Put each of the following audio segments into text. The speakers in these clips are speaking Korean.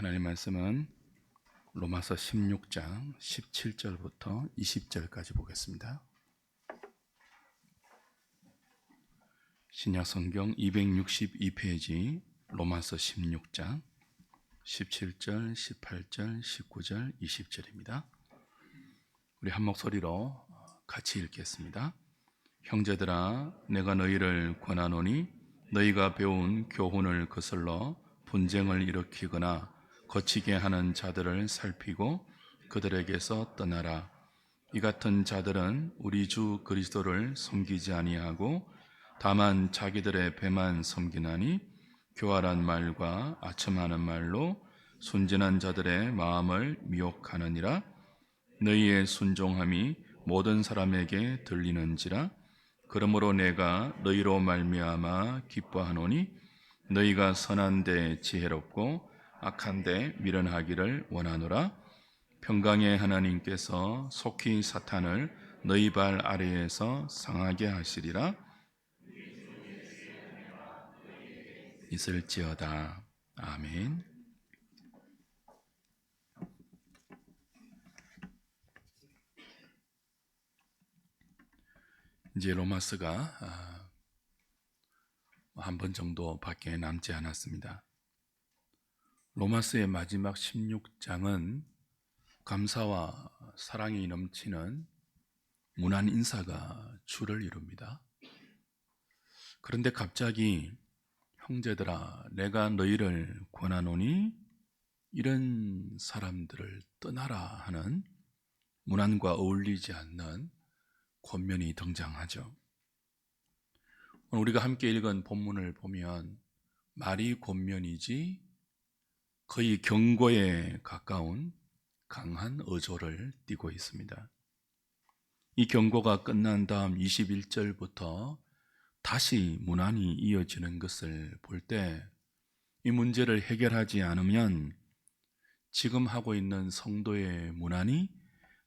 하나님 말씀은 로마서 16장 17절부터 20절까지 보겠습니다. 신약성경 262페이지 로마서 16장 17절, 18절, 19절, 20절입니다. 우리 한 목소리로 같이 읽겠습니다. 형제들아, 내가 너희를 권하노니 너희가 배운 교훈을 거슬러 분쟁을 일으키거나 거치게 하는 자들을 살피고 그들에게서 떠나라. 이 같은 자들은 우리 주 그리스도를 섬기지 아니하고 다만 자기들의 배만 섬기나니 교활한 말과 아첨하는 말로 순진한 자들의 마음을 미혹하느니라. 너희의 순종함이 모든 사람에게 들리는지라. 그러므로 내가 너희로 말미암아 기뻐하노니 너희가 선한 데 지혜롭고 악한 데 미련하기를 원하노라. 평강의 하나님께서 속히 사탄을 너희 발 아래에서 상하게 하시리라. 있을지어다. 아멘. 이제 로마서가 한 번 정도밖에 남지 않았습니다. 로마서의 마지막 16장은 감사와 사랑이 넘치는 무난 인사가 주를 이룹니다. 그런데 갑자기 형제들아, 내가 너희를 권하노니 이런 사람들을 떠나라 하는 문안과 어울리지 않는 권면이 등장하죠. 오늘 우리가 함께 읽은 본문을 보면 말이 권면이지 거의 경고에 가까운 강한 어조를 띠고 있습니다. 이 경고가 끝난 다음 21절부터 다시 문안이 이어지는 것을 볼 때 이 문제를 해결하지 않으면 지금 하고 있는 성도의 문안이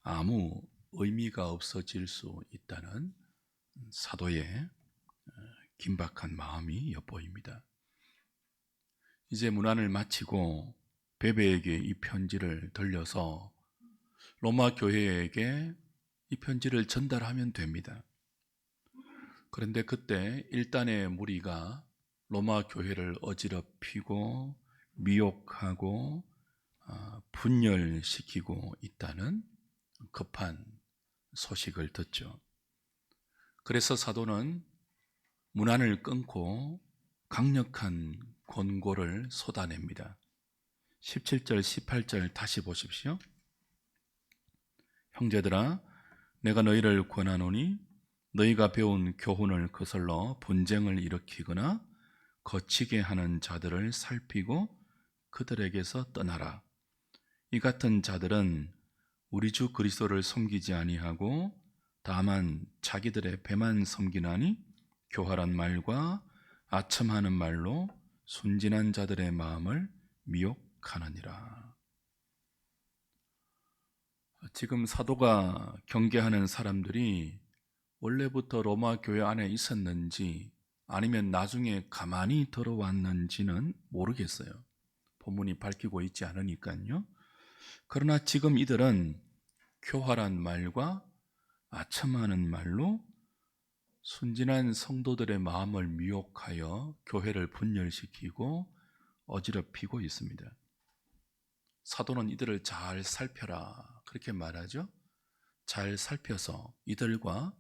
아무 의미가 없어질 수 있다는 사도의 긴박한 마음이 엿보입니다. 이제 문안을 마치고 베베에게 이 편지를 들려서 로마 교회에게 이 편지를 전달하면 됩니다. 그런데 그때 일단의 무리가 로마 교회를 어지럽히고 미혹하고 분열시키고 있다는 급한 소식을 듣죠. 그래서 사도는 문안을 끊고 강력한 권고를 쏟아냅니다. 17절, 18절 다시 보십시오. 형제들아, 내가 너희를 권하노니 너희가 배운 교훈을 거슬러 분쟁을 일으키거나 거치게 하는 자들을 살피고 그들에게서 떠나라. 이 같은 자들은 우리 주 그리스도를 섬기지 아니하고 다만 자기들의 배만 섬기나니 교활한 말과 아첨하는 말로 순진한 자들의 마음을 미혹하느니라. 지금 사도가 경계하는 사람들이 원래부터 로마 교회 안에 있었는지 아니면 나중에 가만히 들어왔는지는 모르겠어요. 본문이 밝히고 있지 않으니까요. 그러나 지금 이들은 교활한 말과 아첨하는 말로 순진한 성도들의 마음을 미혹하여 교회를 분열시키고 어지럽히고 있습니다. 사도는 이들을 잘 살펴라 그렇게 말하죠. 잘 살펴서 이들과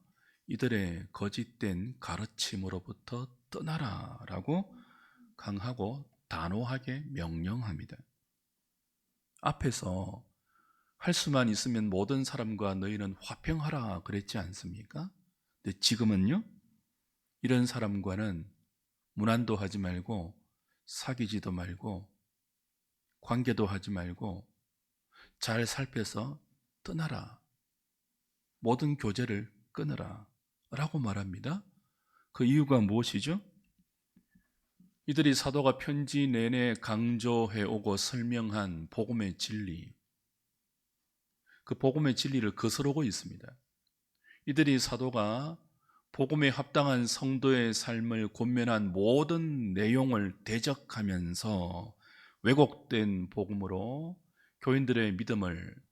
이들의 거짓된 가르침으로부터 떠나라 라고 강하고 단호하게 명령합니다. 앞에서 할 수만 있으면 모든 사람과 너희는 화평하라 그랬지 않습니까? 근데 지금은요, 이런 사람과는 문안도 하지 말고 사귀지도 말고 관계도 하지 말고 잘 살펴서 떠나라. 모든 교제를 끊으라 라고 말합니다. 그 이유가 무엇이죠? 이들이 사도가 편지 내내 강조해오고 설명한 복음의 진리, 그 복음의 진리를 거스르고 있습니다. 이들이 사도가 복음에 합당한 성도의 삶을 권면한 모든 내용을 대적하면서 왜곡된 복음으로 교인들의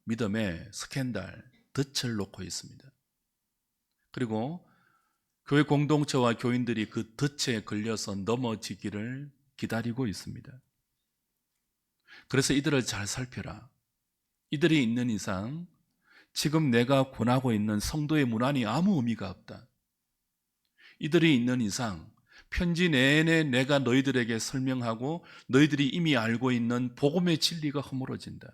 믿음에 스캔들, 덫을 놓고 있습니다. 그리고 교회 공동체와 교인들이 그 덫에 걸려서 넘어지기를 기다리고 있습니다. 그래서 이들을 잘 살펴라. 이들이 있는 이상 지금 내가 권하고 있는 성도의 문안이 아무 의미가 없다. 이들이 있는 이상 편지 내내 내가 너희들에게 설명하고 너희들이 이미 알고 있는 복음의 진리가 허물어진다.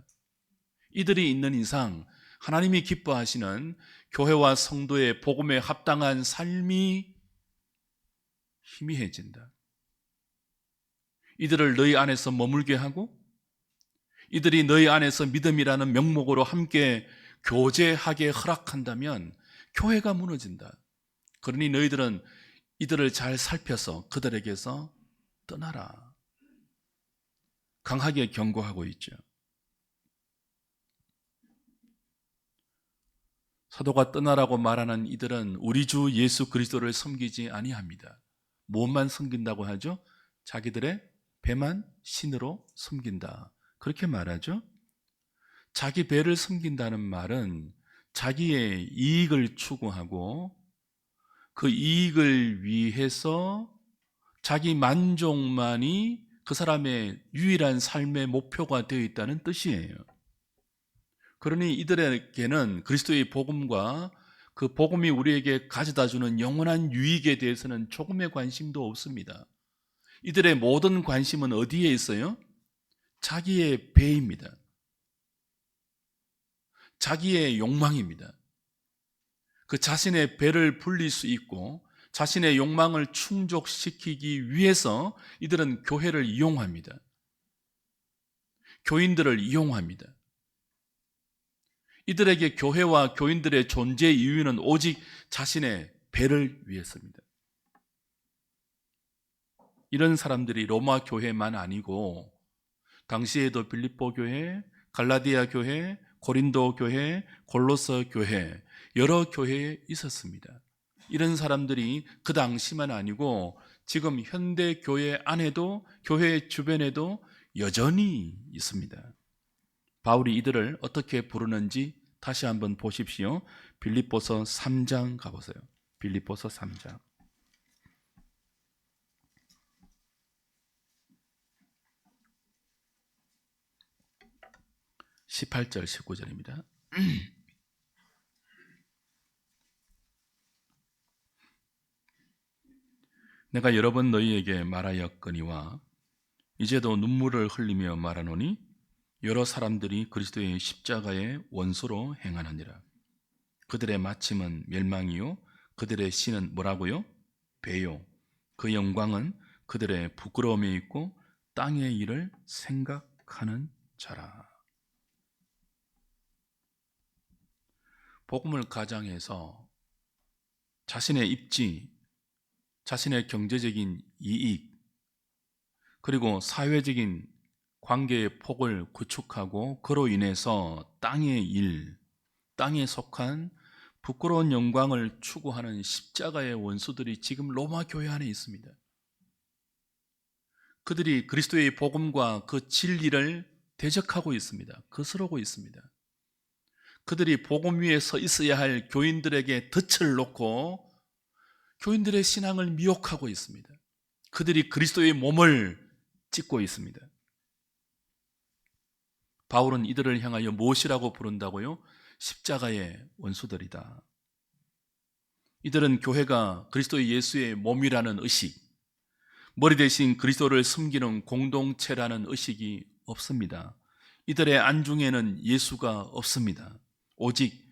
이들이 있는 이상 하나님이 기뻐하시는 교회와 성도의 복음에 합당한 삶이 희미해진다. 이들을 너희 안에서 머물게 하고 이들이 너희 안에서 믿음이라는 명목으로 함께 교제하게 허락한다면 교회가 무너진다. 그러니 너희들은 이들을 잘 살펴서 그들에게서 떠나라. 강하게 경고하고 있죠. 사도가 떠나라고 말하는 이들은 우리 주 예수 그리스도를 섬기지 아니합니다. 무엇만 섬긴다고 하죠? 자기들의 배만 신으로 섬긴다. 그렇게 말하죠. 자기 배를 섬긴다는 말은 자기의 이익을 추구하고 그 이익을 위해서 자기 만족만이 그 사람의 유일한 삶의 목표가 되어 있다는 뜻이에요. 그러니 이들에게는 그리스도의 복음과 그 복음이 우리에게 가져다주는 영원한 유익에 대해서는 조금의 관심도 없습니다. 이들의 모든 관심은 어디에 있어요? 자기의 배입니다. 자기의 욕망입니다. 그 자신의 배를 불릴 수 있고 자신의 욕망을 충족시키기 위해서 이들은 교회를 이용합니다. 교인들을 이용합니다. 이들에게 교회와 교인들의 존재 이유는 오직 자신의 배를 위해서입니다. 이런 사람들이 로마 교회만 아니고 당시에도 빌립보 교회, 갈라디아 교회, 고린도 교회, 골로새 교회, 여러 교회에 있었습니다. 이런 사람들이 그 당시만 아니고 지금 현대 교회 안에도 교회 주변에도 여전히 있습니다. 바울이 이들을 어떻게 부르는지 다시 한번 보십시오. 빌립보서 3장 가보세요. 빌립보서 3장 18절 19절입니다. 내가 여러 번 너희에게 말하였거니와 이제도 눈물을 흘리며 말하노니 여러 사람들이 그리스도의 십자가의 원수로 행하느니라. 그들의 마침은 멸망이요 그들의 신은 뭐라고요? 배요. 그 영광은 그들의 부끄러움에 있고 땅의 일을 생각하는 자라. 복음을 가장해서 자신의 입지, 자신의 경제적인 이익, 그리고 사회적인 관계의 폭을 구축하고 그로 인해서 땅의 일, 땅에 속한 부끄러운 영광을 추구하는 십자가의 원수들이 지금 로마 교회 안에 있습니다. 그들이 그리스도의 복음과 그 진리를 대적하고 있습니다. 거스르고 있습니다. 그들이 복음 위에 서 있어야 할 교인들에게 덫을 놓고 교인들의 신앙을 미혹하고 있습니다. 그들이 그리스도의 몸을 찢고 있습니다. 바울은 이들을 향하여 무엇이라고 부른다고요? 십자가의 원수들이다. 이들은 교회가 그리스도 예수의 몸이라는 의식, 머리 대신 그리스도를 섬기는 공동체라는 의식이 없습니다. 이들의 안중에는 예수가 없습니다. 오직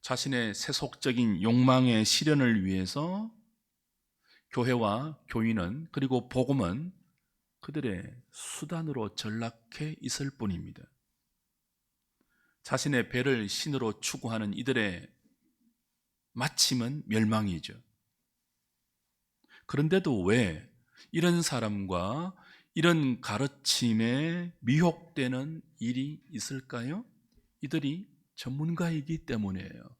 자신의 세속적인 욕망의 실현을 위해서 교회와 교인은 그리고 복음은 그들의 수단으로 전락해 있을 뿐입니다. 자신의 배를 신으로 추구하는 이들의 마침은 멸망이죠. 그런데도 왜 이런 사람과 이런 가르침에 미혹되는 일이 있을까요? 이들이 전문가이기 때문이에요.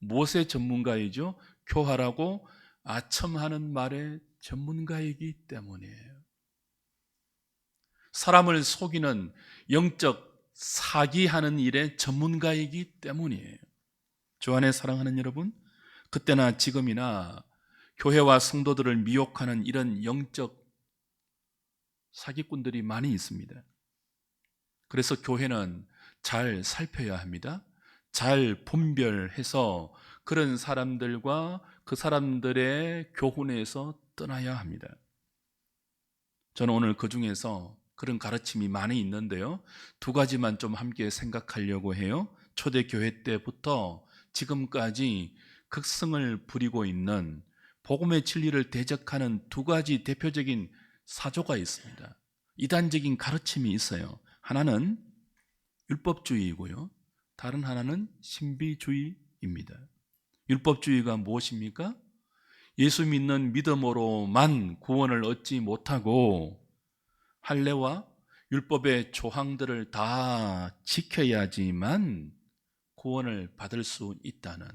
무엇의 전문가이죠? 교활하고 아첨하는 말의 전문가이기 때문이에요. 사람을 속이는 영적 사기하는 일의 전문가이기 때문이에요. 주 안에 사랑하는 여러분, 그때나 지금이나 교회와 성도들을 미혹하는 이런 영적 사기꾼들이 많이 있습니다. 그래서 교회는 잘 살펴야 합니다. 잘 분별해서 그런 사람들과 그 사람들의 교훈에서 떠나야 합니다. 저는 오늘 그 중에서 그런 가르침이 많이 있는데요, 두 가지만 좀 함께 생각하려고 해요. 초대교회 때부터 지금까지 극성을 부리고 있는 복음의 진리를 대적하는 두 가지 대표적인 사조가 있습니다. 이단적인 가르침이 있어요. 하나는 율법주의이고요, 다른 하나는 신비주의입니다. 율법주의가 무엇입니까? 예수 믿는 믿음으로만 구원을 얻지 못하고 할례와 율법의 조항들을 다 지켜야지만 구원을 받을 수 있다는,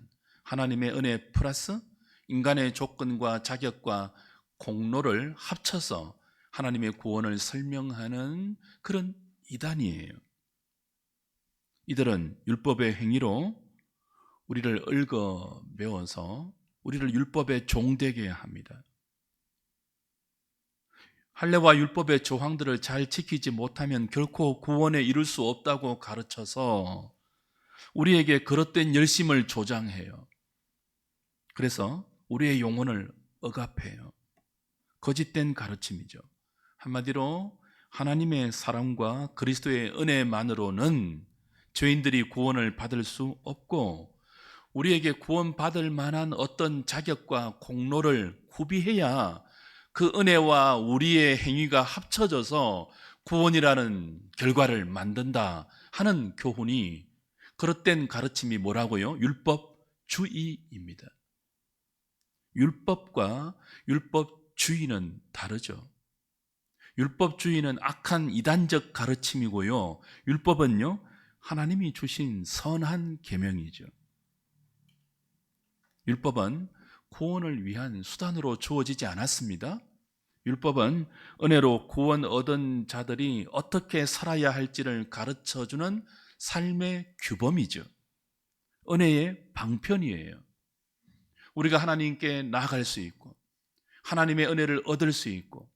하나님의 은혜 플러스 인간의 조건과 자격과 공로를 합쳐서 하나님의 구원을 설명하는 그런 이단이에요. 이들은 율법의 행위로 우리를 얽어 메워서 우리를 율법의 종되게 합니다. 할례와 율법의 조항들을 잘 지키지 못하면 결코 구원에 이룰 수 없다고 가르쳐서 우리에게 그릇된 열심을 조장해요. 그래서 우리의 영혼을 억압해요. 거짓된 가르침이죠. 한마디로 하나님의 사랑과 그리스도의 은혜만으로는 죄인들이 구원을 받을 수 없고, 우리에게 구원받을 만한 어떤 자격과 공로를 구비해야 그 은혜와 우리의 행위가 합쳐져서 구원이라는 결과를 만든다 하는 교훈이, 그릇된 가르침이 뭐라고요? 율법주의입니다. 율법과 율법주의는 다르죠. 율법주의는 악한 이단적 가르침이고요, 율법은요, 하나님이 주신 선한 계명이죠. 율법은 구원을 위한 수단으로 주어지지 않았습니다. 율법은 은혜로 구원 얻은 자들이 어떻게 살아야 할지를 가르쳐주는 삶의 규범이죠. 은혜의 방편이에요. 우리가 하나님께 나아갈 수 있고 하나님의 은혜를 얻을 수 있고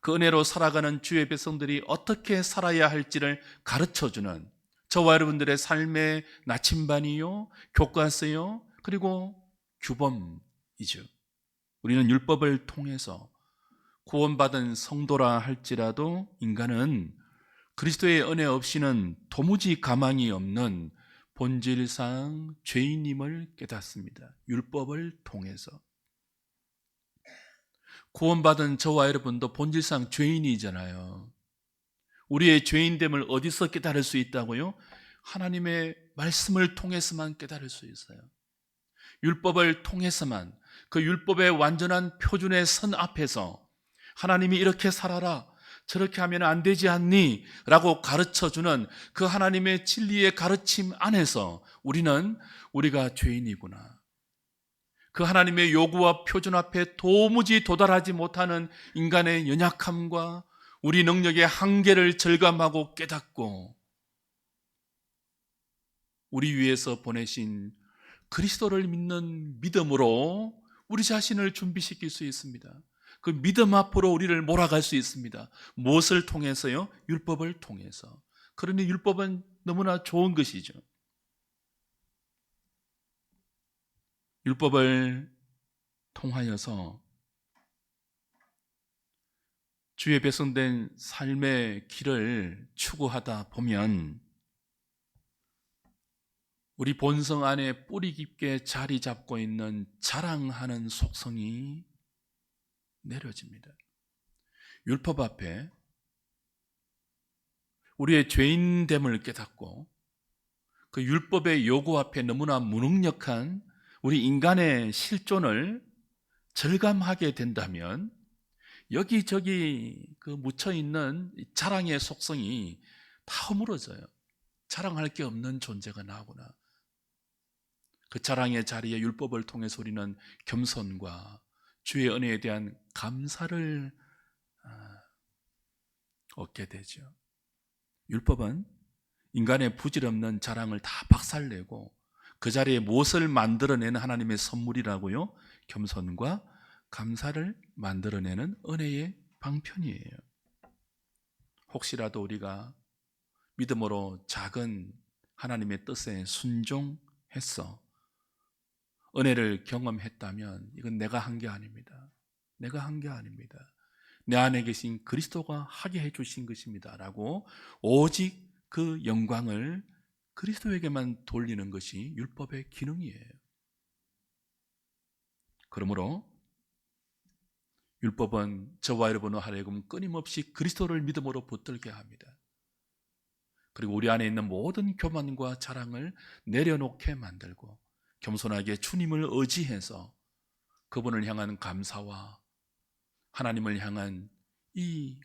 그 은혜로 살아가는 주의 백성들이 어떻게 살아야 할지를 가르쳐주는 저와 여러분들의 삶의 나침반이요, 교과서요, 그리고 규범이죠. 우리는 율법을 통해서 구원받은 성도라 할지라도 인간은 그리스도의 은혜 없이는 도무지 가망이 없는 본질상 죄인임을 깨닫습니다. 율법을 통해서. 구원받은 저와 여러분도 본질상 죄인이잖아요. 우리의 죄인됨을 어디서 깨달을 수 있다고요? 하나님의 말씀을 통해서만 깨달을 수 있어요. 율법을 통해서만, 그 율법의 완전한 표준의 선 앞에서 하나님이 이렇게 살아라, 저렇게 하면 안 되지 않니? 라고 가르쳐주는 그 하나님의 진리의 가르침 안에서 우리는 우리가 죄인이구나, 그 하나님의 요구와 표준 앞에 도무지 도달하지 못하는 인간의 연약함과 우리 능력의 한계를 절감하고 깨닫고 우리 위해서 보내신 그리스도를 믿는 믿음으로 우리 자신을 준비시킬 수 있습니다. 그 믿음 앞으로 우리를 몰아갈 수 있습니다. 무엇을 통해서요? 율법을 통해서. 그러니 율법은 너무나 좋은 것이죠. 율법을 통하여서 주의 백성된 삶의 길을 추구하다 보면 우리 본성 안에 뿌리 깊게 자리 잡고 있는 자랑하는 속성이 내려집니다. 율법 앞에 우리의 죄인됨을 깨닫고 그 율법의 요구 앞에 너무나 무능력한 우리 인간의 실존을 절감하게 된다면 여기저기 그 묻혀있는 자랑의 속성이 다 허물어져요. 자랑할 게 없는 존재가 나오구나. 그 자랑의 자리에 율법을 통해서 우리는 겸손과 주의 은혜에 대한 감사를 얻게 되죠. 율법은 인간의 부질없는 자랑을 다 박살내고 그 자리에 무엇을 만들어내는 하나님의 선물이라고요? 겸손과 감사를 만들어내는 은혜의 방편이에요. 혹시라도 우리가 믿음으로 작은 하나님의 뜻에 순종했어 은혜를 경험했다면 이건 내가 한 게 아닙니다. 내가 한 게 아닙니다. 내 안에 계신 그리스도가 하게 해주신 것입니다 라고 오직 그 영광을 그리스도에게만 돌리는 것이 율법의 기능이에요. 그러므로 율법은 저와 여러분을 하여금 끊임없이 그리스도를 믿음으로 붙들게 합니다. 그리고 우리 안에 있는 모든 교만과 자랑을 내려놓게 만들고 겸손하게 주님을 의지해서 그분을 향한 감사와 하나님을 향한 이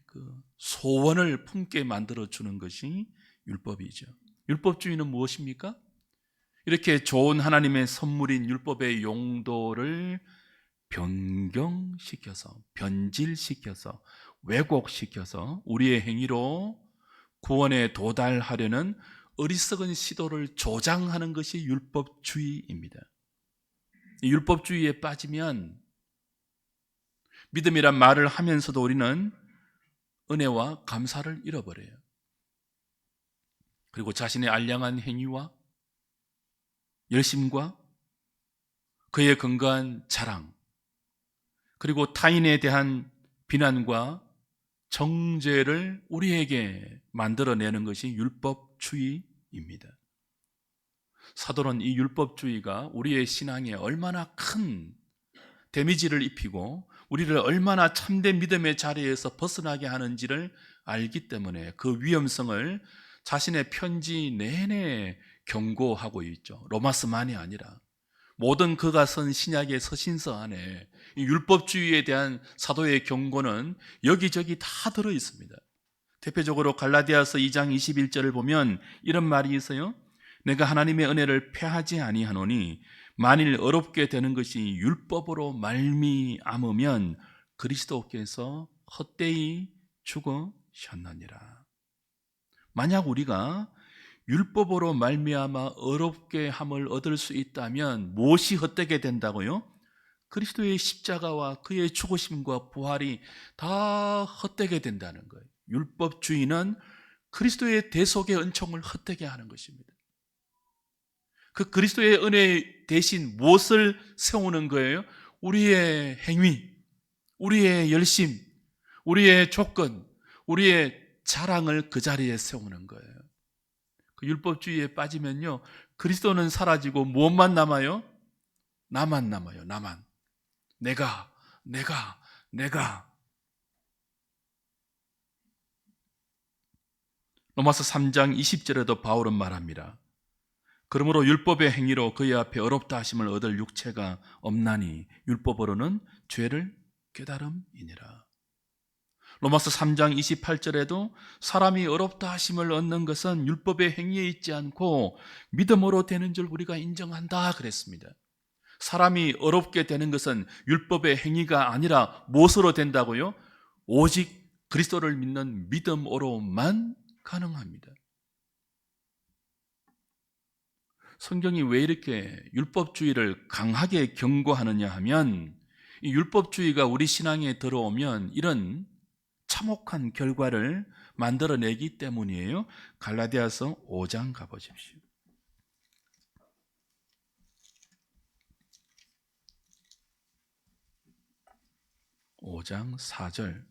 소원을 품게 만들어주는 것이 율법이죠. 율법주의는 무엇입니까? 이렇게 좋은 하나님의 선물인 율법의 용도를 변경시켜서 변질시켜서 왜곡시켜서 우리의 행위로 구원에 도달하려는 어리석은 시도를 조장하는 것이 율법주의입니다. 이 율법주의에 빠지면 믿음이란 말을 하면서도 우리는 은혜와 감사를 잃어버려요. 그리고 자신의 알량한 행위와 열심과 그의 근거한 자랑, 그리고 타인에 대한 비난과 정죄를 우리에게 만들어내는 것이 율법주의입니다. 사도는 이 율법주의가 우리의 신앙에 얼마나 큰 데미지를 입히고 우리를 얼마나 참된 믿음의 자리에서 벗어나게 하는지를 알기 때문에 그 위험성을 자신의 편지 내내 경고하고 있죠. 로마서만이 아니라 모든 그가 쓴 신약의 서신서 안에 이 율법주의에 대한 사도의 경고는 여기저기 다 들어 있습니다. 대표적으로 갈라디아서 2장 21절을 보면 이런 말이 있어요. 내가 하나님의 은혜를 패하지 아니하노니 만일 어렵게 되는 것이 율법으로 말미암으면 그리스도께서 헛되이 죽으셨느니라. 만약 우리가 율법으로 말미암아 어렵게 함을 얻을 수 있다면 무엇이 헛되게 된다고요? 그리스도의 십자가와 그의 죽으심과 부활이 다 헛되게 된다는 거예요. 율법주의는 그리스도의 대속의 은총을 헛되게 하는 것입니다. 그 그리스도의 은혜 대신 무엇을 세우는 거예요? 우리의 행위, 우리의 열심, 우리의 조건, 우리의 자랑을 그 자리에 세우는 거예요. 그 율법주의에 빠지면요, 그리스도는 사라지고 무엇만 남아요? 나만 남아요. 나만. 내가. 로마서 3장 20절에도 바울은 말합니다. 그러므로 율법의 행위로 그의 앞에 어렵다 하심을 얻을 육체가 없나니 율법으로는 죄를 깨달음이니라. 로마서 3장 28절에도 사람이 어렵다 하심을 얻는 것은 율법의 행위에 있지 않고 믿음으로 되는 줄 우리가 인정한다 그랬습니다. 사람이 어렵게 되는 것은 율법의 행위가 아니라 무엇으로 된다고요? 오직 그리스도를 믿는 믿음으로만 가능합니다. 성경이 왜 이렇게 율법주의를 강하게 경고하느냐 하면 이 율법주의가 우리 신앙에 들어오면 이런 참혹한 결과를 만들어내기 때문이에요. 갈라디아서 5장 가보십시오. 5장 4절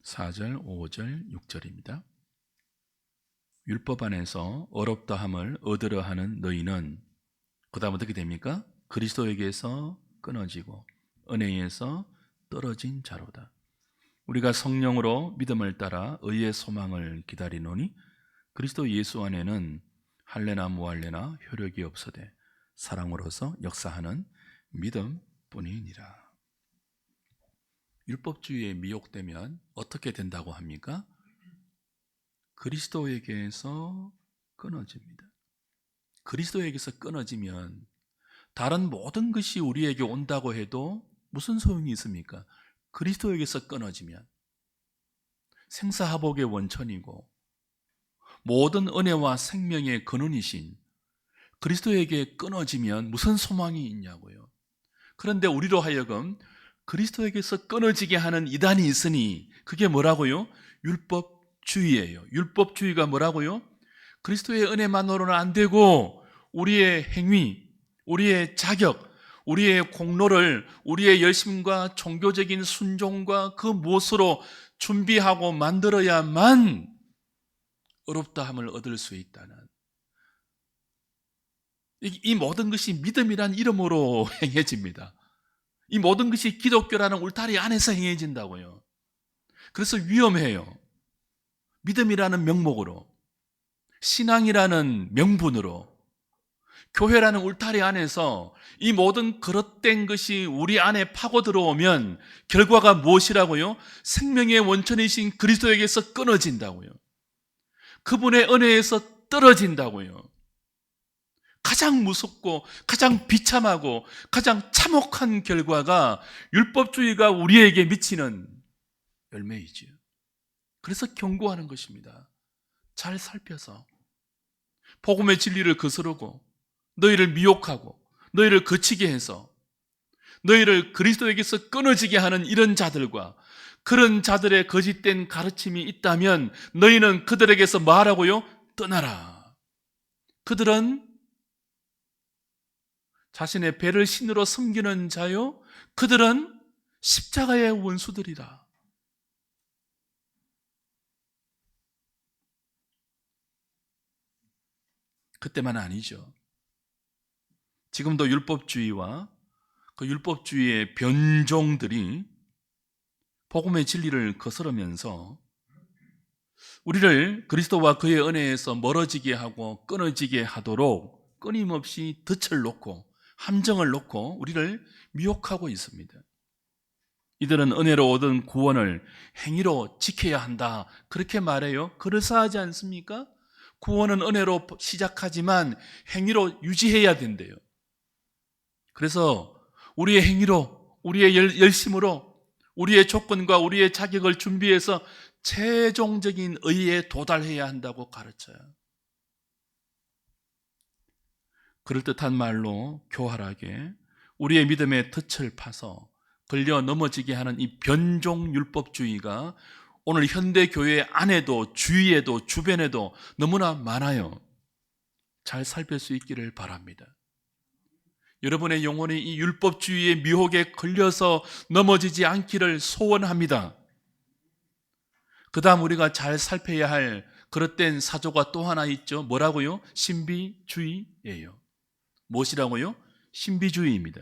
4절, 5절, 6절입니다. 율법 안에서 어렵다 함을 얻으려 하는 너희는 그 다음 어떻게 됩니까? 그리스도에게서 끊어지고 은혜에서 떨어진 자로다. 우리가 성령으로 믿음을 따라 의의 소망을 기다리노니 그리스도 예수 안에는 할례나 무할례나 효력이 없어되 사랑으로서 역사하는 믿음뿐이니라. 율법주의에 미혹되면 어떻게 된다고 합니까? 그리스도에게서 끊어집니다. 그리스도에게서 끊어지면 다른 모든 것이 우리에게 온다고 해도 무슨 소용이 있습니까? 그리스도에게서 끊어지면 생사화복의 원천이고 모든 은혜와 생명의 근원이신 그리스도에게 끊어지면 무슨 소망이 있냐고요. 그런데 우리로 하여금 그리스도에게서 끊어지게 하는 이단이 있으니 그게 뭐라고요? 율법주의예요. 율법주의가 뭐라고요? 그리스도의 은혜만으로는 안 되고 우리의 행위, 우리의 자격, 우리의 공로를 우리의 열심과 종교적인 순종과 그 무엇으로 준비하고 만들어야만 의롭다함을 얻을 수 있다는, 이 모든 것이 믿음이란 이름으로 행해집니다. 이 모든 것이 기독교라는 울타리 안에서 행해진다고요. 그래서 위험해요. 믿음이라는 명목으로, 신앙이라는 명분으로, 교회라는 울타리 안에서 이 모든 그릇된 것이 우리 안에 파고 들어오면 결과가 무엇이라고요? 생명의 원천이신 그리스도에게서 끊어진다고요. 그분의 은혜에서 떨어진다고요. 가장 무섭고 가장 비참하고 가장 참혹한 결과가 율법주의가 우리에게 미치는 열매이지요. 그래서 경고하는 것입니다. 잘 살펴서 복음의 진리를 거스르고 너희를 미혹하고 너희를 거치게 해서 너희를 그리스도에게서 끊어지게 하는 이런 자들과 그런 자들의 거짓된 가르침이 있다면 너희는 그들에게서 뭐하라고요? 떠나라. 그들은 자신의 배를 신으로 섬기는 자요, 그들은 십자가의 원수들이다. 그때만 아니죠. 지금도 율법주의와 그 율법주의의 변종들이 복음의 진리를 거스르면서 우리를 그리스도와 그의 은혜에서 멀어지게 하고 끊어지게 하도록 끊임없이 덫을 놓고 함정을 놓고 우리를 미혹하고 있습니다. 이들은 은혜로 얻은 구원을 행위로 지켜야 한다, 그렇게 말해요. 그럴싸하지 않습니까? 구원은 은혜로 시작하지만 행위로 유지해야 된대요. 그래서 우리의 행위로, 우리의 열심으로, 우리의 조건과 우리의 자격을 준비해서 최종적인 의에 도달해야 한다고 가르쳐요. 그럴듯한 말로 교활하게 우리의 믿음의 덫을 파서 걸려 넘어지게 하는 이 변종 율법주의가 오늘 현대 교회 안에도 주위에도 주변에도 너무나 많아요. 잘 살필 수 있기를 바랍니다. 여러분의 영혼이 이 율법주의의 미혹에 걸려서 넘어지지 않기를 소원합니다. 그 다음 우리가 잘 살펴야 할 그릇된 사조가 또 하나 있죠. 뭐라고요? 신비주의예요. 무엇이라고요? 신비주의입니다.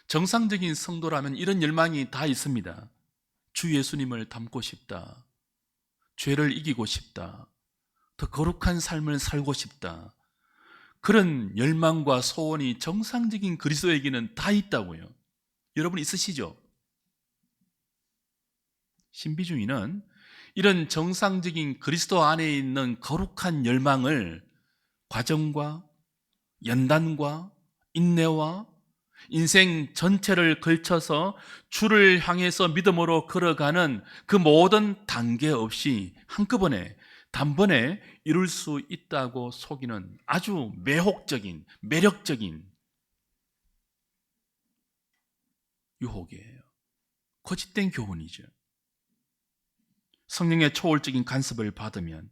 정상적인 성도라면 이런 열망이 다 있습니다. 주 예수님을 닮고 싶다. 죄를 이기고 싶다. 더 거룩한 삶을 살고 싶다. 그런 열망과 소원이 정상적인 그리스도에게는 다 있다고요. 여러분 있으시죠? 신비주의는 이런 정상적인 그리스도 안에 있는 거룩한 열망을 과정과 연단과 인내와 인생 전체를 걸쳐서 주를 향해서 믿음으로 걸어가는 그 모든 단계 없이 한꺼번에 단번에 이룰 수 있다고 속이는 아주 매혹적인, 매력적인 유혹이에요. 거짓된 교훈이죠. 성령의 초월적인 간섭을 받으면,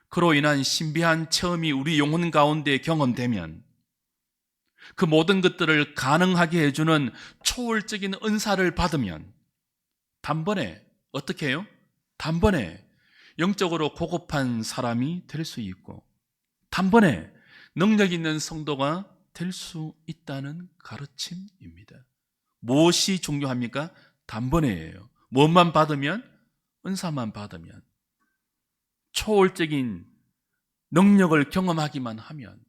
그로 인한 신비한 체험이 우리 영혼 가운데 경험되면, 그 모든 것들을 가능하게 해주는 초월적인 은사를 받으면 단번에 어떻게 해요? 단번에 영적으로 고급한 사람이 될 수 있고 단번에 능력 있는 성도가 될 수 있다는 가르침입니다. 무엇이 중요합니까? 단번에예요. 무엇만 받으면? 은사만 받으면, 초월적인 능력을 경험하기만 하면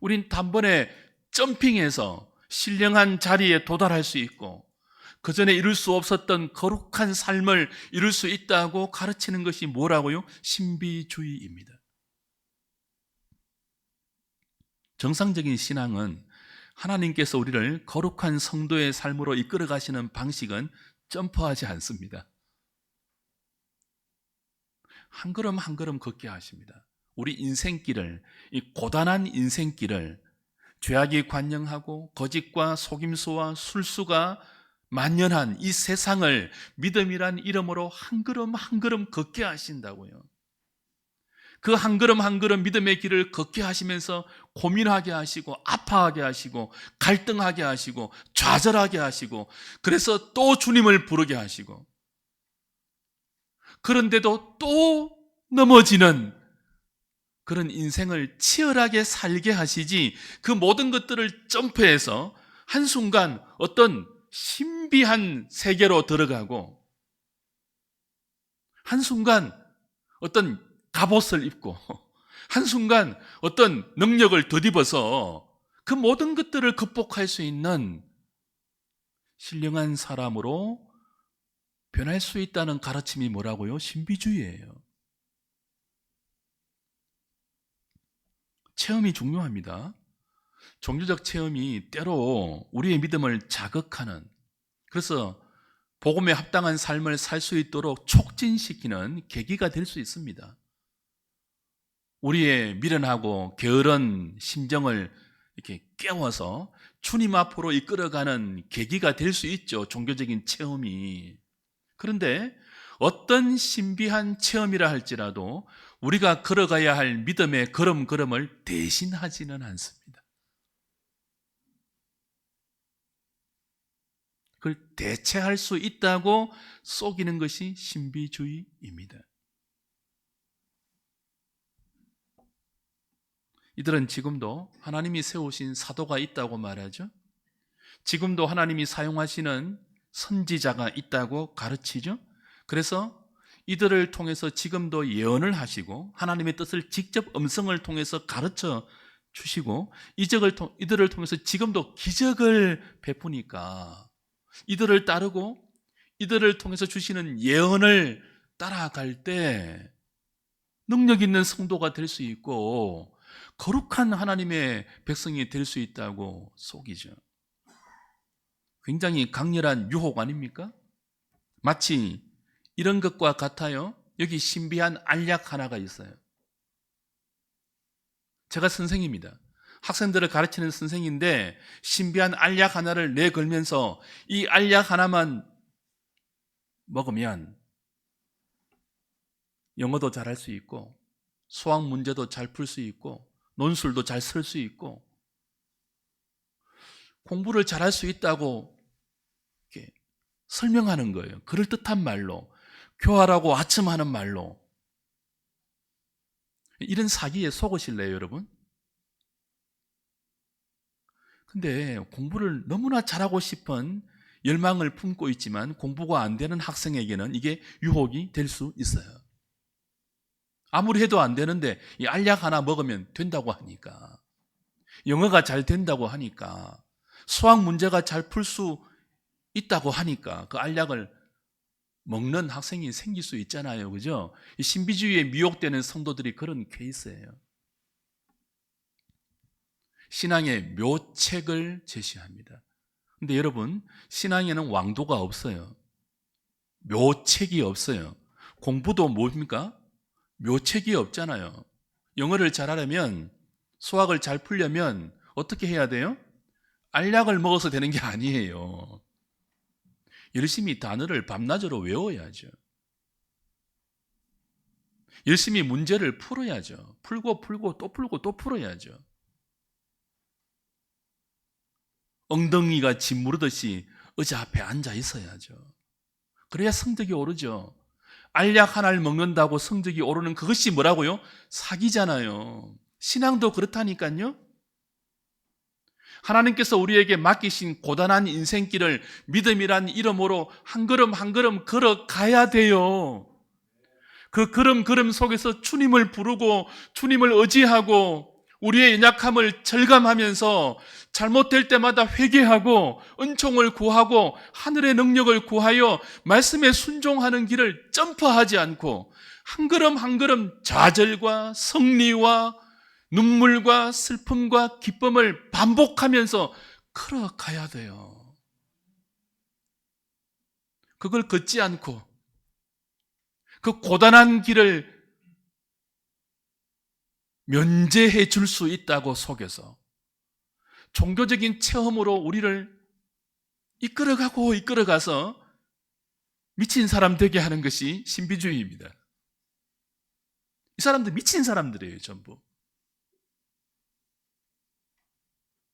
우린 단번에 점핑해서 신령한 자리에 도달할 수 있고 그 전에 이룰 수 없었던 거룩한 삶을 이룰 수 있다고 가르치는 것이 뭐라고요? 신비주의입니다. 정상적인 신앙은 하나님께서 우리를 거룩한 성도의 삶으로 이끌어 가시는 방식은 점프하지 않습니다. 한 걸음 한 걸음 걷게 하십니다. 우리 인생길을, 이 고단한 인생길을 죄악이 관영하고 거짓과 속임수와 술수가 만연한 이 세상을 믿음이란 이름으로 한 걸음 한 걸음 걷게 하신다고요. 그 한 걸음 한 걸음 믿음의 길을 걷게 하시면서 고민하게 하시고 아파하게 하시고 갈등하게 하시고 좌절하게 하시고, 그래서 또 주님을 부르게 하시고, 그런데도 또 넘어지는 그런 인생을 치열하게 살게 하시지, 그 모든 것들을 점프해서 한순간 어떤 신비한 세계로 들어가고 한순간 어떤 갑옷을 입고 한순간 어떤 능력을 덧입어서 그 모든 것들을 극복할 수 있는 신령한 사람으로 변할 수 있다는 가르침이 뭐라고요? 신비주의예요. 체험이 중요합니다. 종교적 체험이 때로 우리의 믿음을 자극하는, 그래서 복음에 합당한 삶을 살 수 있도록 촉진시키는 계기가 될 수 있습니다. 우리의 미련하고 게으른 심정을 이렇게 깨워서 주님 앞으로 이끌어가는 계기가 될 수 있죠, 종교적인 체험이. 그런데 어떤 신비한 체험이라 할지라도 우리가 걸어가야 할 믿음의 걸음걸음을 대신하지는 않습니다. 그걸 대체할 수 있다고 속이는 것이 신비주의입니다. 이들은 지금도 하나님이 세우신 사도가 있다고 말하죠. 지금도 하나님이 사용하시는 선지자가 있다고 가르치죠. 그래서 이들을 통해서 지금도 예언을 하시고 하나님의 뜻을 직접 음성을 통해서 가르쳐 주시고 이들을 통해서 지금도 기적을 베푸니까 이들을 따르고 이들을 통해서 주시는 예언을 따라갈 때 능력 있는 성도가 될 수 있고 거룩한 하나님의 백성이 될 수 있다고 속이죠. 굉장히 강렬한 유혹 아닙니까? 마치 이런 것과 같아요. 여기 신비한 알약 하나가 있어요. 제가 선생입니다. 학생들을 가르치는 선생인데 신비한 알약 하나를 내걸면서 이 알약 하나만 먹으면 영어도 잘할 수 있고 수학 문제도 잘 풀 수 있고 논술도 잘 쓸 수 있고 공부를 잘할 수 있다고 이렇게 설명하는 거예요. 그럴듯한 말로, 교활하고 아첨하는 말로. 이런 사기에 속으실래요, 여러분? 근데 공부를 너무나 잘하고 싶은 열망을 품고 있지만 공부가 안 되는 학생에게는 이게 유혹이 될 수 있어요. 아무리 해도 안 되는데 이 알약 하나 먹으면 된다고 하니까, 영어가 잘 된다고 하니까, 수학 문제가 잘 풀 수 있다고 하니까 그 알약을 먹는 학생이 생길 수 있잖아요. 그죠? 이 신비주의에 미혹되는 성도들이 그런 케이스예요. 신앙의 묘책을 제시합니다. 근데 여러분, 신앙에는 왕도가 없어요. 묘책이 없어요. 공부도 뭡니까? 묘책이 없잖아요. 영어를 잘하려면, 수학을 잘 풀려면 어떻게 해야 돼요? 알약을 먹어서 되는 게 아니에요. 열심히 단어를 밤낮으로 외워야죠. 열심히 문제를 풀어야죠. 풀고 또 풀고 또 풀어야죠. 엉덩이가 짓무르듯이 의자 앞에 앉아 있어야죠. 그래야 성적이 오르죠. 알약 하나를 먹는다고 성적이 오르는 그것이 뭐라고요? 사기잖아요. 신앙도 그렇다니까요. 하나님께서 우리에게 맡기신 고단한 인생길을 믿음이란 이름으로 한 걸음 한 걸음 걸어가야 돼요. 그 걸음 속에서 주님을 부르고 주님을 의지하고 우리의 연약함을 절감하면서 잘못될 때마다 회개하고 은총을 구하고 하늘의 능력을 구하여 말씀에 순종하는 길을 점프하지 않고 한 걸음 한 걸음 좌절과 승리와 눈물과 슬픔과 기쁨을 반복하면서 걸어가야 돼요. 그걸 걷지 않고 그 고단한 길을 면제해 줄 수 있다고 속여서 종교적인 체험으로 우리를 이끌어가서 미친 사람 되게 하는 것이 신비주의입니다. 이 사람들 미친 사람들이에요, 전부.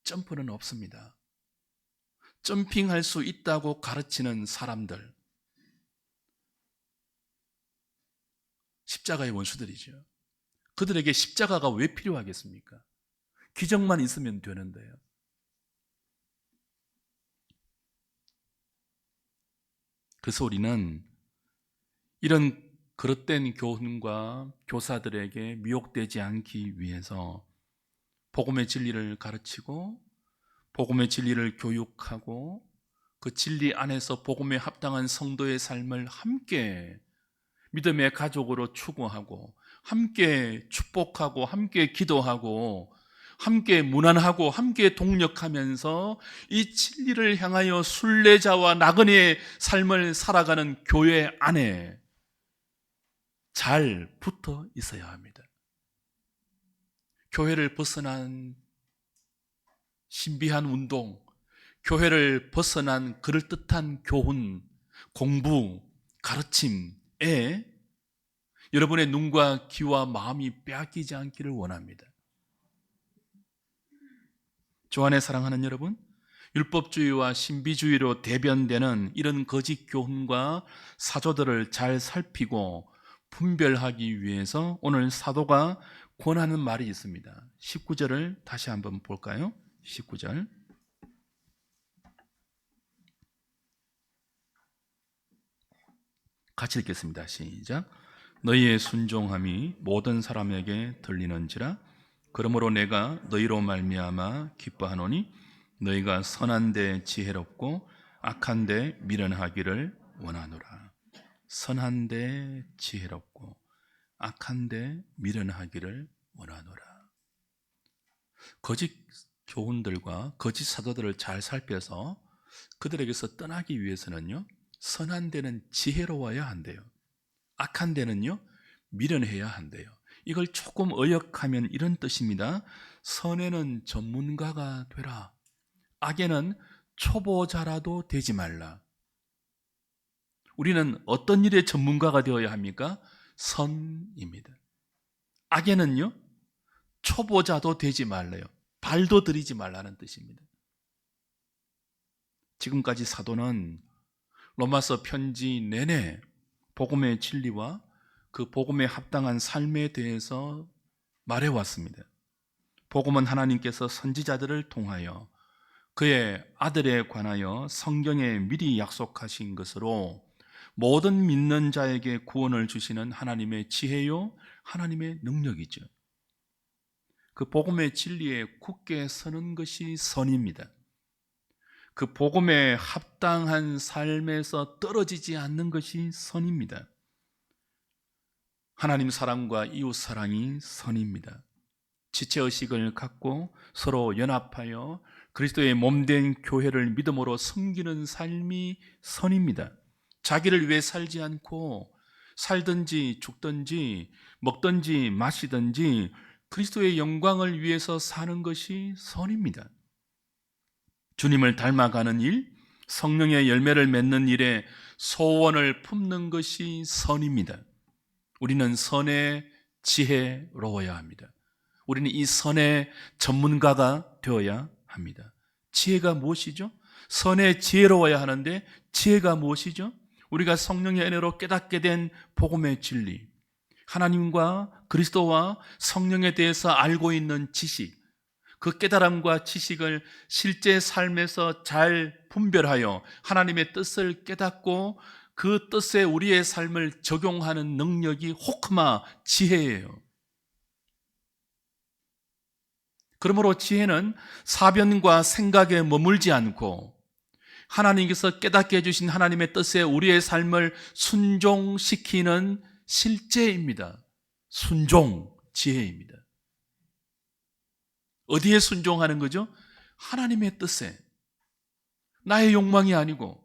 점프는 없습니다. 점핑할 수 있다고 가르치는 사람들, 십자가의 원수들이죠. 그들에게 십자가가 왜 필요하겠습니까? 기적만 있으면 되는데요. 그래서 우리는 이런 그릇된 교훈과 교사들에게 미혹되지 않기 위해서 복음의 진리를 가르치고 복음의 진리를 교육하고 그 진리 안에서 복음에 합당한 성도의 삶을 함께 믿음의 가족으로 추구하고 함께 축복하고 함께 기도하고 함께 문안하고 함께 동력하면서 이 진리를 향하여 순례자와 나그네의 삶을 살아가는 교회 안에 잘 붙어 있어야 합니다. 교회를 벗어난 신비한 운동, 교회를 벗어난 그럴듯한 교훈, 공부, 가르침에 여러분의 눈과 귀와 마음이 빼앗기지 않기를 원합니다. 주 안에 사랑하는 여러분, 율법주의와 신비주의로 대변되는 이런 거짓 교훈과 사조들을 잘 살피고 분별하기 위해서 오늘 사도가 권하는 말이 있습니다. 19절을 다시 한번 볼까요? 19절. 같이 읽겠습니다. 시작. 너희의 순종함이 모든 사람에게 들리는지라. 그러므로 내가 너희로 말미암아 기뻐하노니 너희가 선한 데 지혜롭고 악한 데 미련하기를 원하노라. 선한 데 지혜롭고 악한 데 미련하기를 원하노라. 거짓 교훈들과 거짓 사도들을 잘 살펴서 그들에게서 떠나기 위해서는요, 선한 데는 지혜로워야 한대요. 악한 데는요, 미련해야 한대요. 이걸 조금 어역하면 이런 뜻입니다. 선에는 전문가가 되라. 악에는 초보자라도 되지 말라. 우리는 어떤 일의 전문가가 되어야 합니까? 선입니다. 악에는요, 초보자도 되지 말래요. 발도 들이지 말라는 뜻입니다. 지금까지 사도는 로마서 편지 내내 복음의 진리와 그 복음에 합당한 삶에 대해서 말해왔습니다. 복음은 하나님께서 선지자들을 통하여 그의 아들에 관하여 성경에 미리 약속하신 것으로 모든 믿는 자에게 구원을 주시는 하나님의 지혜요, 하나님의 능력이죠. 그 복음의 진리에 굳게 서는 것이 선입니다. 그 복음에 합당한 삶에서 떨어지지 않는 것이 선입니다. 하나님 사랑과 이웃 사랑이 선입니다. 지체의식을 갖고 서로 연합하여 그리스도의 몸된 교회를 믿음으로 섬기는 삶이 선입니다. 자기를 위해 살지 않고 살든지 죽든지 먹든지 마시든지 그리스도의 영광을 위해서 사는 것이 선입니다. 주님을 닮아가는 일, 성령의 열매를 맺는 일에 소원을 품는 것이 선입니다. 우리는 선의 지혜로워야 합니다. 우리는 이 선의 전문가가 되어야 합니다. 지혜가 무엇이죠? 선의 지혜로워야 하는데 지혜가 무엇이죠? 우리가 성령의 은혜로 깨닫게 된 복음의 진리, 하나님과 그리스도와 성령에 대해서 알고 있는 지식, 그 깨달음과 지식을 실제 삶에서 잘 분별하여 하나님의 뜻을 깨닫고 그 뜻에 우리의 삶을 적용하는 능력이 호크마 지혜예요. 그러므로 지혜는 사변과 생각에 머물지 않고 하나님께서 깨닫게 해주신 하나님의 뜻에 우리의 삶을 순종시키는 실제입니다. 순종, 지혜입니다. 어디에 순종하는 거죠? 하나님의 뜻에. 나의 욕망이 아니고.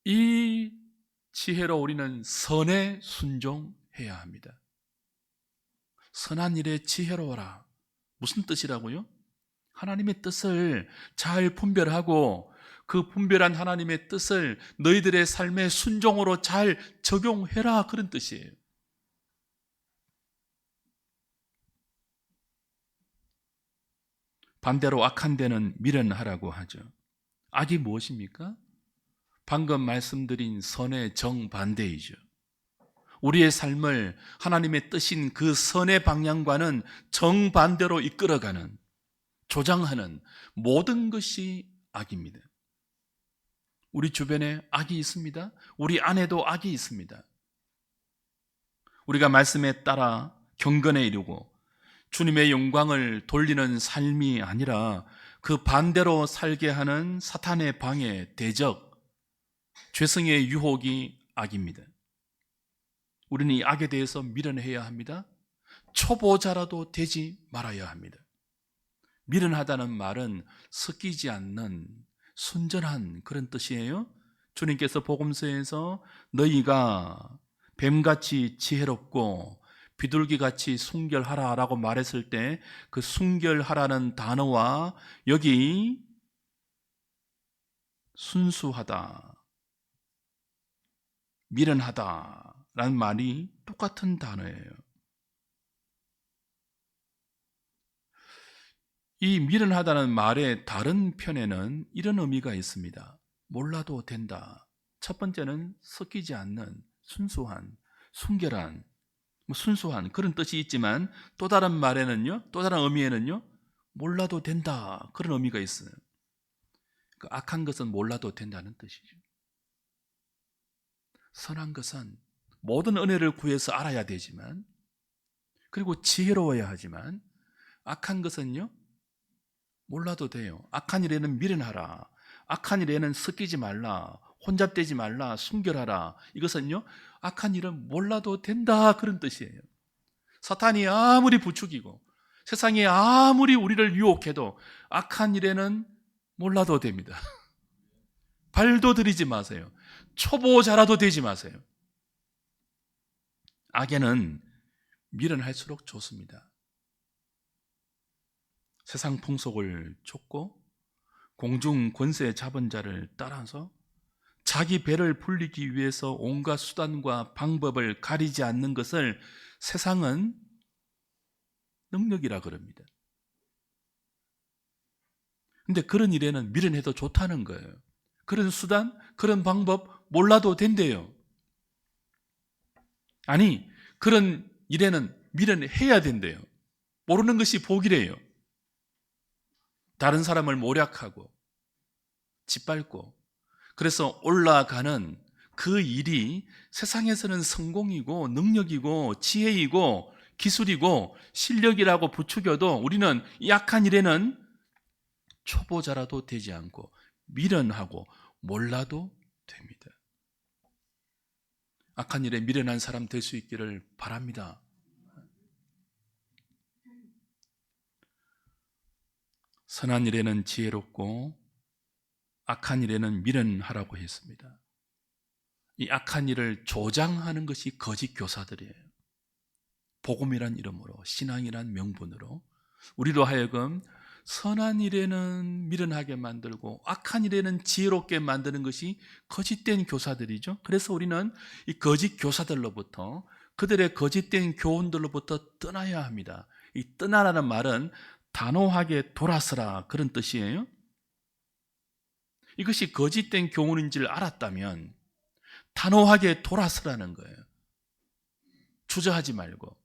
이 지혜로 우리는 선에 순종해야 합니다. 선한 일에 지혜로워라. 무슨 뜻이라고요? 하나님의 뜻을 잘 분별하고 그 분별한 하나님의 뜻을 너희들의 삶의 순종으로 잘 적용해라, 그런 뜻이에요. 반대로 악한 데는 미련하라고 하죠. 악이 무엇입니까? 방금 말씀드린 선의 정반대이죠. 우리의 삶을 하나님의 뜻인 그 선의 방향과는 정반대로 이끌어가는, 조장하는 모든 것이 악입니다. 우리 주변에 악이 있습니다. 우리 안에도 악이 있습니다. 우리가 말씀에 따라 경건에 이르고 주님의 영광을 돌리는 삶이 아니라 그 반대로 살게 하는 사탄의 방해, 대적, 죄성의 유혹이 악입니다. 우리는 이 악에 대해서 미련해야 합니다. 초보자라도 되지 말아야 합니다. 미련하다는 말은 섞이지 않는 순전한 그런 뜻이에요. 주님께서 복음서에서 너희가 뱀같이 지혜롭고 비둘기같이 순결하라라고 말했을 때 그 순결하라는 단어와 여기 순수하다, 미련하다라는 말이 똑같은 단어예요. 이 미련하다는 말의 다른 편에는 이런 의미가 있습니다. 몰라도 된다. 첫 번째는 섞이지 않는 순수한, 순결한, 순수한 그런 뜻이 있지만 또 다른 말에는요, 또 다른 의미에는요, 몰라도 된다, 그런 의미가 있어요. 그 악한 것은 몰라도 된다는 뜻이죠. 선한 것은 모든 은혜를 구해서 알아야 되지만, 그리고 지혜로워야 하지만, 악한 것은요, 몰라도 돼요. 악한 일에는 미련하라. 악한 일에는 섞이지 말라. 혼잡되지 말라. 순결하라. 이것은요, 악한 일은 몰라도 된다, 그런 뜻이에요. 사탄이 아무리 부추기고 세상이 아무리 우리를 유혹해도 악한 일에는 몰라도 됩니다. 발도 들이지 마세요. 초보자라도 되지 마세요. 악에는 미련할수록 좋습니다. 세상 풍속을 쫓고 공중 권세 잡은 자를 따라서 자기 배를 불리기 위해서 온갖 수단과 방법을 가리지 않는 것을 세상은 능력이라 그럽니다. 근데 그런 일에는 미련해도 좋다는 거예요. 그런 수단, 그런 방법 몰라도 된대요. 아니, 그런 일에는 미련해야 된대요. 모르는 것이 복이래요. 다른 사람을 모략하고 짓밟고 그래서 올라가는 그 일이 세상에서는 성공이고 능력이고 지혜이고 기술이고 실력이라고 부추겨도 우리는 이 악한 일에는 초보자라도 되지 않고 미련하고 몰라도 됩니다. 악한 일에 미련한 사람 될 수 있기를 바랍니다. 선한 일에는 지혜롭고 악한 일에는 미련하라고 했습니다. 이 악한 일을 조장하는 것이 거짓 교사들이에요. 복음이란 이름으로, 신앙이란 명분으로 우리로 하여금 선한 일에는 미련하게 만들고 악한 일에는 지혜롭게 만드는 것이 거짓된 교사들이죠. 그래서 우리는 이 거짓 교사들로부터, 그들의 거짓된 교훈들로부터 떠나야 합니다. 이 떠나라는 말은 단호하게 돌아서라, 그런 뜻이에요. 이것이 거짓된 교훈인지를 알았다면 단호하게 돌아서라는 거예요. 주저하지 말고.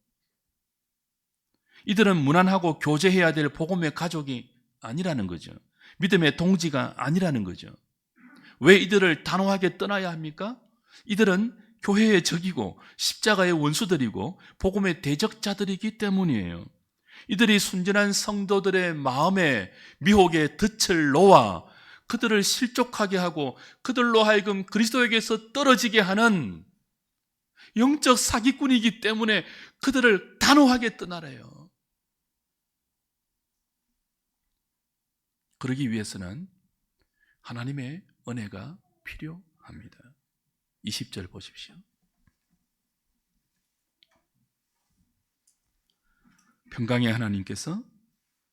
이들은 무난하고 교제해야 될 복음의 가족이 아니라는 거죠. 믿음의 동지가 아니라는 거죠. 왜 이들을 단호하게 떠나야 합니까? 이들은 교회의 적이고 십자가의 원수들이고 복음의 대적자들이기 때문이에요. 이들이 순전한 성도들의 마음에 미혹의 덫을 놓아 그들을 실족하게 하고 그들로 하여금 그리스도에게서 떨어지게 하는 영적 사기꾼이기 때문에 그들을 단호하게 떠나래요. 그러기 위해서는 하나님의 은혜가 필요합니다. 20절 보십시오. 평강의 하나님께서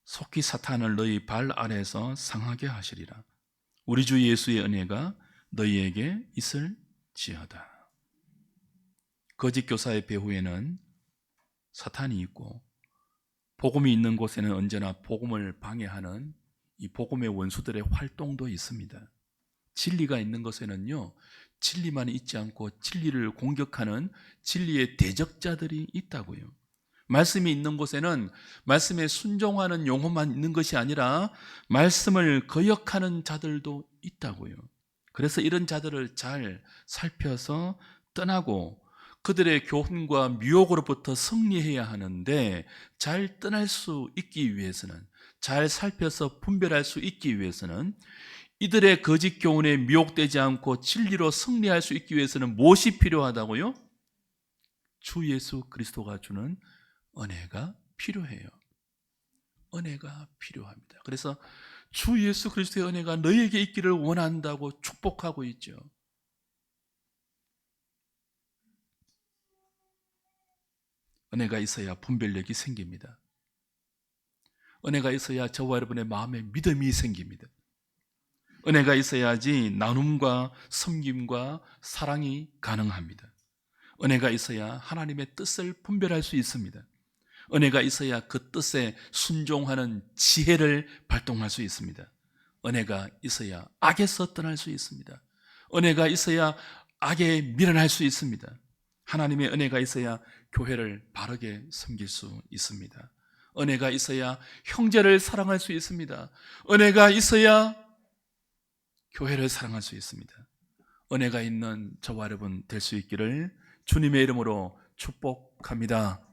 속히 사탄을 너희 발 아래에서 상하게 하시리라. 우리 주 예수의 은혜가 너희에게 있을지어다. 거짓 교사의 배후에는 사탄이 있고 복음이 있는 곳에는 언제나 복음을 방해하는 이 복음의 원수들의 활동도 있습니다. 진리가 있는 곳에는요, 진리만 있지 않고 진리를 공격하는 진리의 대적자들이 있다고요. 말씀이 있는 곳에는 말씀에 순종하는 영혼만 있는 것이 아니라 말씀을 거역하는 자들도 있다고요. 그래서 이런 자들을 잘 살펴서 떠나고 그들의 교훈과 미혹으로부터 승리해야 하는데, 잘 떠날 수 있기 위해서는, 잘 살펴서 분별할 수 있기 위해서는, 이들의 거짓 교훈에 미혹되지 않고 진리로 승리할 수 있기 위해서는 무엇이 필요하다고요? 주 예수 그리스도가 주는 은혜가 필요해요. 은혜가 필요합니다. 그래서 주 예수 그리스도의 은혜가 너희에게 있기를 원한다고 축복하고 있죠. 은혜가 있어야 분별력이 생깁니다. 은혜가 있어야 저와 여러분의 마음에 믿음이 생깁니다. 은혜가 있어야지 나눔과 섬김과 사랑이 가능합니다. 은혜가 있어야 하나님의 뜻을 분별할 수 있습니다. 은혜가 있어야 그 뜻에 순종하는 지혜를 발동할 수 있습니다. 은혜가 있어야 악에서 떠날 수 있습니다. 은혜가 있어야 악에 밀어날 수 있습니다. 하나님의 은혜가 있어야 교회를 바르게 섬길 수 있습니다. 은혜가 있어야 형제를 사랑할 수 있습니다. 은혜가 있어야 교회를 사랑할 수 있습니다. 은혜가 있는 저와 여러분 될 수 있기를 주님의 이름으로 축복합니다.